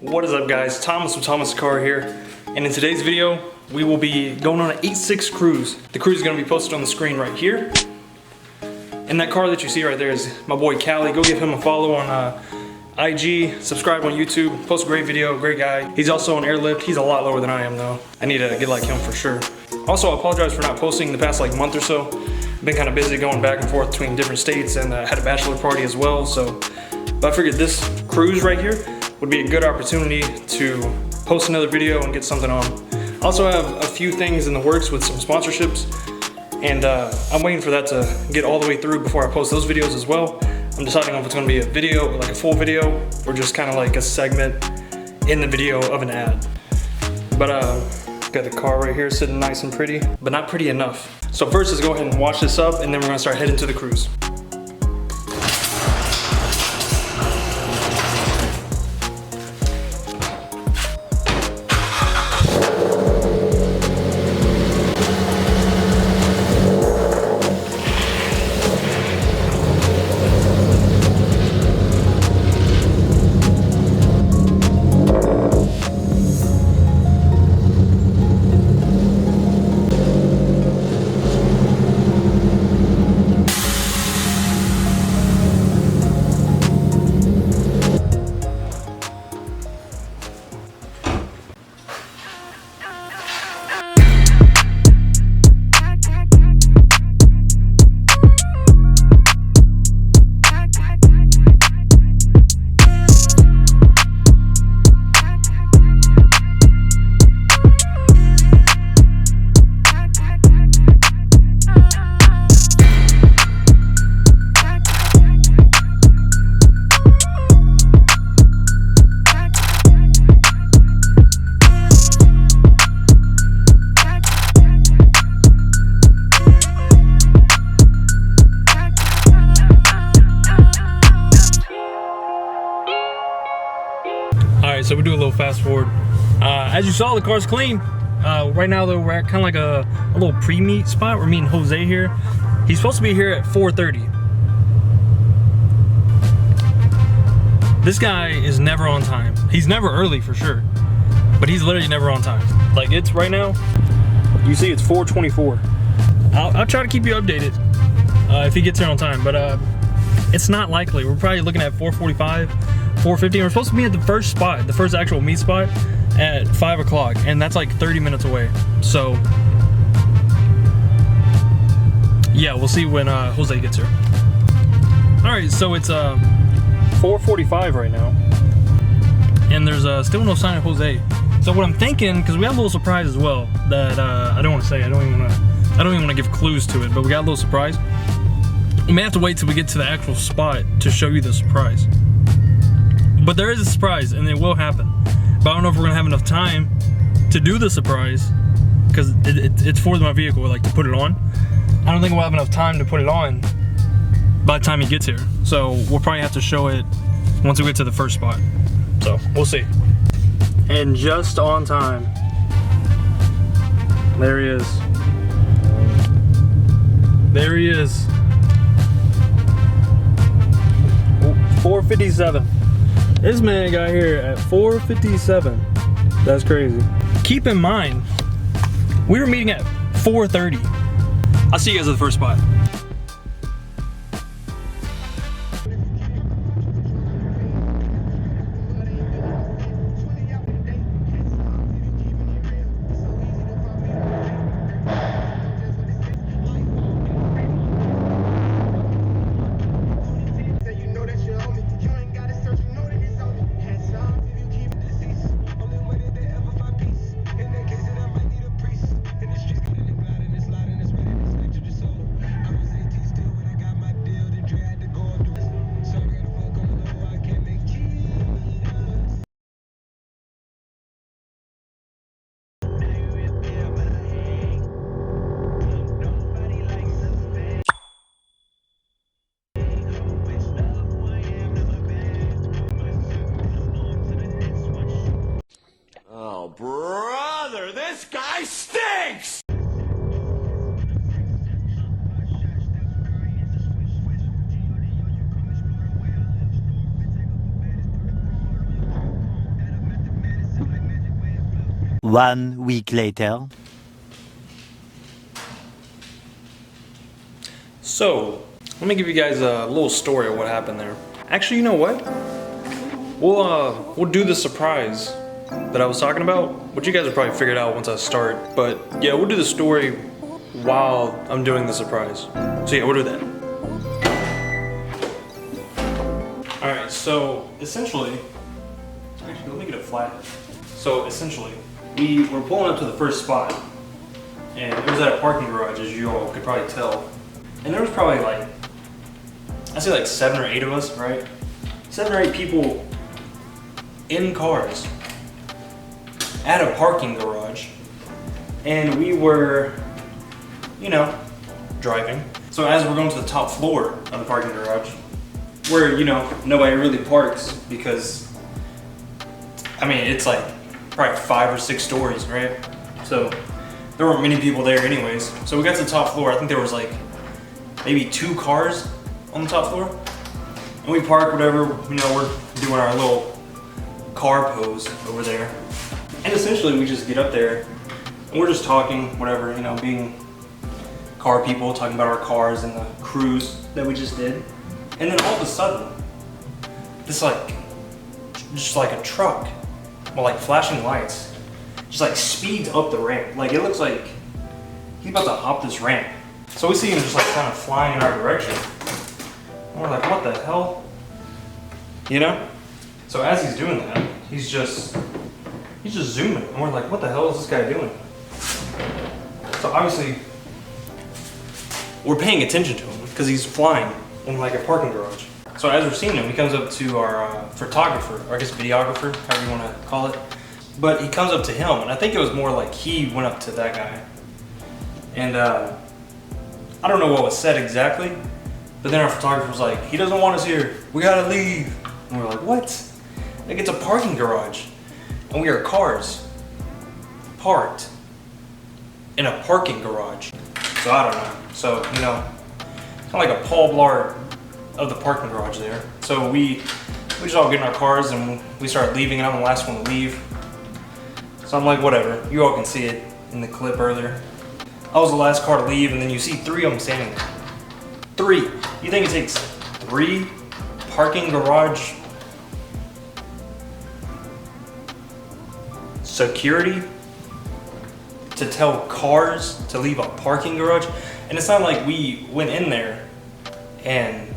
What is up, guys? Thomas from Thomas Car here, and in today's video we will be going on an 8.6 cruise. The cruise is going to be posted on the screen right here, and that car that you see right there is my boy Callie. Go give him a follow on IG, subscribe on YouTube, post a great video, great guy. He's also on airlift. He's a lot lower than I am though. I need to get like him for sure. Also, I apologize for not posting the past like month or so. I've been kind of busy going back and forth between different states, and had a bachelor party as well, but I figured this cruise right here would be a good opportunity to post another video and get something on. I also have a few things in the works with some sponsorships, and I'm waiting for that to get all the way through before I post those videos as well. I'm deciding if it's going to be a video, like a full video, or just kind of like a segment in the video of an ad. But got the car right here sitting nice and pretty, but not pretty enough. So first, let's go ahead and wash this up, and then we're going to start heading to the cruise. So we do a little fast forward. As you saw, the car's clean. Right now though, we're at kind of like a little pre-meet spot. We're meeting Jose here. He's supposed to be here at 4:30. This guy is never on time. He's never early for sure, but he's literally never on time. Like, it's right now, you see it's 4:24. I'll try to keep you updated if he gets here on time, but it's not likely. We're probably looking at 4:45. 4:50. We're supposed to be at the first spot, the first actual meet spot, at 5 o'clock, and that's like 30 minutes away. So yeah, we'll see when Jose gets here. All right, so it's 4:45 right now, and there's still no sign of Jose. So what I'm thinking, because we have a little surprise as well that I don't want to say. I don't even want to give clues to it, but we got a little surprise. We may have to wait till we get to the actual spot to show you the surprise. But there is a surprise, and it will happen. But I don't know if we're gonna have enough time to do the surprise, because it's for my vehicle, like to put it on. I don't think we'll have enough time to put it on by the time he gets here. So we'll probably have to show it once we get to the first spot. So we'll see. And just on time. There he is. There he is. 4:57. This man got here at 4:57. That's crazy. Keep in mind, we were meeting at 4:30. I'll see you guys at the first spot. Brother, this guy stinks! 1 week later. So, let me give you guys a little story of what happened there. Actually, you know what? We'll do the surprise that I was talking about, which you guys will probably figure it out once I start. But yeah, we'll do the story while I'm doing the surprise. So yeah, we'll do that. Alright, so essentially, actually let me get it flat. So essentially, we were pulling up to the first spot, and it was at a parking garage, as you all could probably tell. And there was probably like, I'd say like 7 or 8 of us, right? 7 or 8 people in cars at a parking garage. And we were, you know, driving. So as we're going to the top floor of the parking garage, where, you know, nobody really parks because, I mean, it's like probably 5 or 6 stories, right? So there weren't many people there anyways. So we got to the top floor. I think there was like maybe 2 cars on the top floor. And we park whatever, you know, we're doing our little car pose over there. And essentially we just get up there and we're just talking, whatever, you know, being car people, talking about our cars and the cruise that we just did. And then all of a sudden, this like, just like a truck, well, like flashing lights, just like speeds up the ramp. Like it looks like he's about to hop this ramp. So we see him just like kind of flying in our direction. And we're like, what the hell? You know? So as he's doing that, he's just zooming. And we're like, what the hell is this guy doing? So obviously, we're paying attention to him because he's flying in like a parking garage. So as we're seeing him, he comes up to our photographer, or I guess videographer, however you want to call it. But he comes up to him, and I think it was more like he went up to that guy. And I don't know what was said exactly, but then our photographer was like, he doesn't want us here, we gotta leave. And we're like, what? Like it's a parking garage, and we are cars parked in a parking garage. So I don't know. So, you know, kind of like a Paul Blart of the parking garage there. So we just all get in our cars and we start leaving, and I'm the last one to leave. So I'm like, whatever, you all can see it in the clip earlier. I was the last car to leave, and then you see 3 of them standing there. 3. You think it takes 3 parking garage security to tell cars to leave a parking garage? And it's not like we went in there and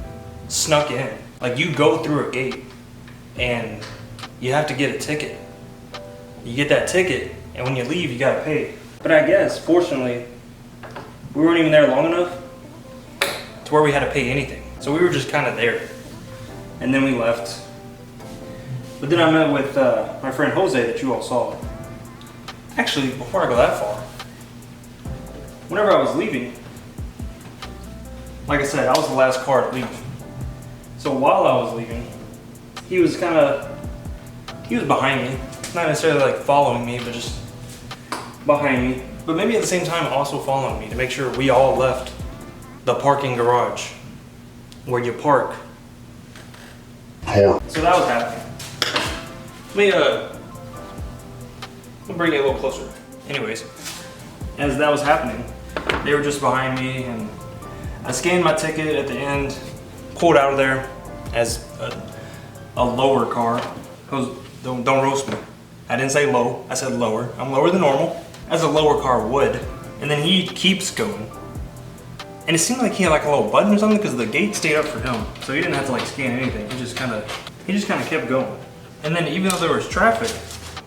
snuck in. Like you go through a gate and you have to get a ticket. You get that ticket, and when you leave, you gotta pay. But I guess, fortunately, we weren't even there long enough to where we had to pay anything. So we were just kind of there. And then we left. But then I met with my friend Jose that you all saw. Actually, before I go that far, whenever I was leaving, like I said, I was the last car to leave. So while I was leaving, he was behind me. Not necessarily like following me, but just behind me. But maybe at the same time also following me to make sure we all left the parking garage where you park. So that was happening. Let me bring it a little closer. Anyways, as that was happening, they were just behind me, and I scanned my ticket at the end, pulled out of there as a lower car. Don't roast me. I didn't say low, I said lower. I'm lower than normal, as a lower car would. And then he keeps going. And it seemed like he had like a little button or something, because the gate stayed up for him. So he didn't have to like scan anything. He just kind of kept going. And then even though there was traffic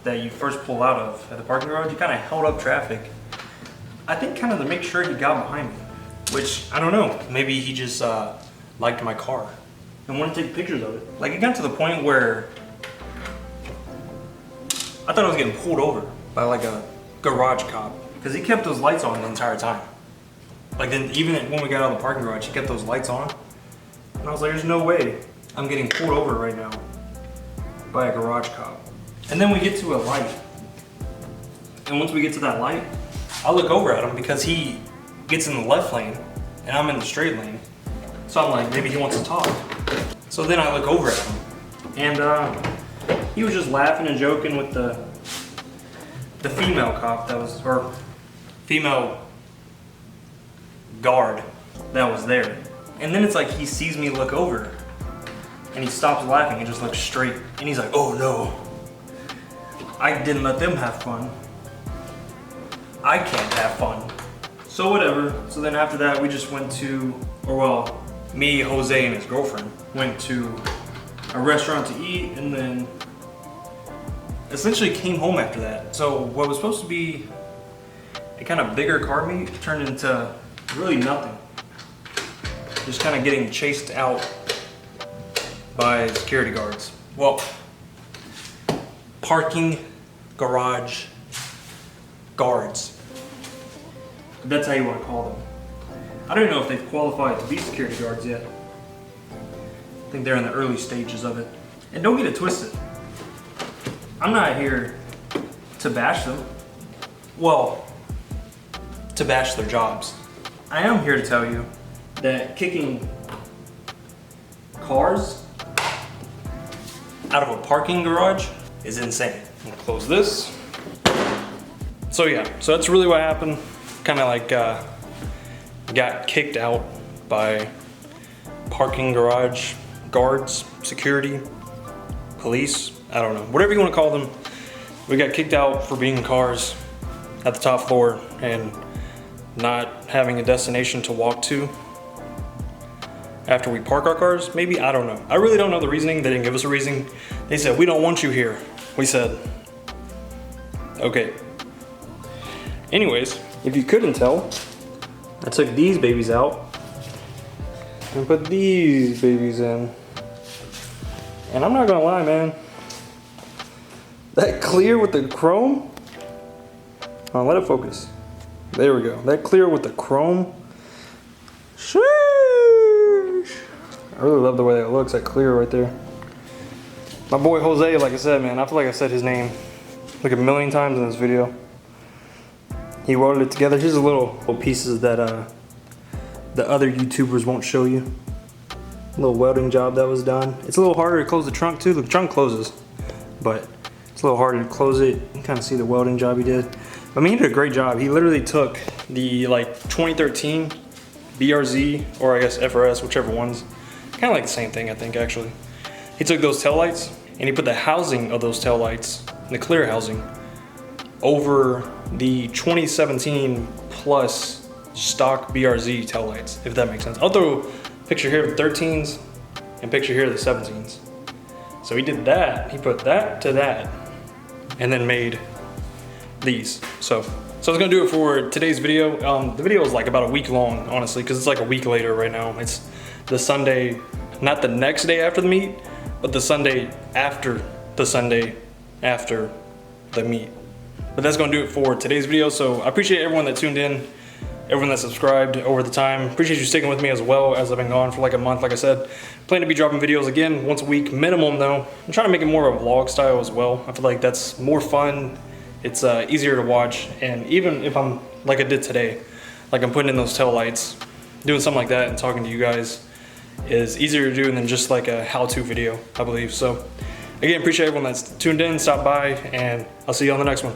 that you first pull out of at the parking garage, he kind of held up traffic. I think kind of to make sure he got behind me, which I don't know. Maybe he just liked my car and wanted to take pictures of it. Like it got to the point where I thought I was getting pulled over by like a garage cop, because he kept those lights on the entire time. Like then even when we got out of the parking garage, he kept those lights on. And I was like, there's no way I'm getting pulled over right now by a garage cop. And then we get to a light. And once we get to that light, I look over at him because he gets in the left lane and I'm in the straight lane. So I'm like, maybe he wants to talk. So then I look over at him, and he was just laughing and joking with the the female cop that was, or female guard that was there. And then it's like he sees me look over and he stops laughing and just looks straight. And he's like, oh no, I didn't let them have fun. I can't have fun. So whatever. So then after that, we just went to, or well, me, Jose, and his girlfriend went to a restaurant to eat, and then essentially came home after that. So what was supposed to be a kind of bigger car meet turned into really nothing. Just kind of getting chased out by security guards. Well, parking garage guards. That's how you want to call them. I don't even know if they've qualified to be security guards yet. I think they're in the early stages of it. And don't get it twisted. I'm not here to bash them. Well, to bash their jobs. I am here to tell you that kicking cars out of a parking garage is insane. I'm gonna close this. So yeah, so that's really what happened. Kind of like got kicked out by parking garage guards, security, police, I don't know, whatever you want to call them. We got kicked out for being in cars at the top floor and not having a destination to walk to after we park our cars. Maybe, I don't know. I really don't know the reasoning. They didn't give us a reason. They said, we don't want you here. We said, okay. Anyways, if you couldn't tell, I took these babies out and put these babies in. And I'm not gonna lie, man. That clear with the chrome, oh, let it focus. There we go. That clear with the chrome. Sheesh. I really love the way that looks, that clear right there. My boy Jose, like I said, man, I feel like I said his name like a million times in this video. He welded it together. Here's the little pieces that the other YouTubers won't show you. A little welding job that was done. It's a little harder to close the trunk too. The trunk closes, but it's a little harder to close it. You can kind of see the welding job he did. I mean, he did a great job. He literally took the like 2013 BRZ, or I guess FRS, whichever ones. Kind of like the same thing, I think, actually. He took those taillights and he put the housing of those taillights, the clear housing, over the 2017 plus stock BRZ taillights, if that makes sense. I'll throw a picture here of the 13s and picture here of the 17s. So he did that, he put that to that, and then made these. So I was gonna do it for today's video. The video is like about a week long, honestly, because it's like a week later right now. It's the Sunday, not the next day after the meet, but the Sunday after the meet. But that's gonna do it for today's video. So I appreciate everyone that tuned in, everyone that subscribed over the time. Appreciate you sticking with me as well, as I've been gone for like a month. Like I said, plan to be dropping videos again once a week minimum though. I'm trying to make it more of a vlog style as well. I feel like that's more fun. It's easier to watch, and even if I'm like I did today, like I'm putting in those tail lights, doing something like that and talking to you guys is easier to do than just like a how-to video, I believe. So again, appreciate everyone that's tuned in, stopped by, and I'll see you on the next one.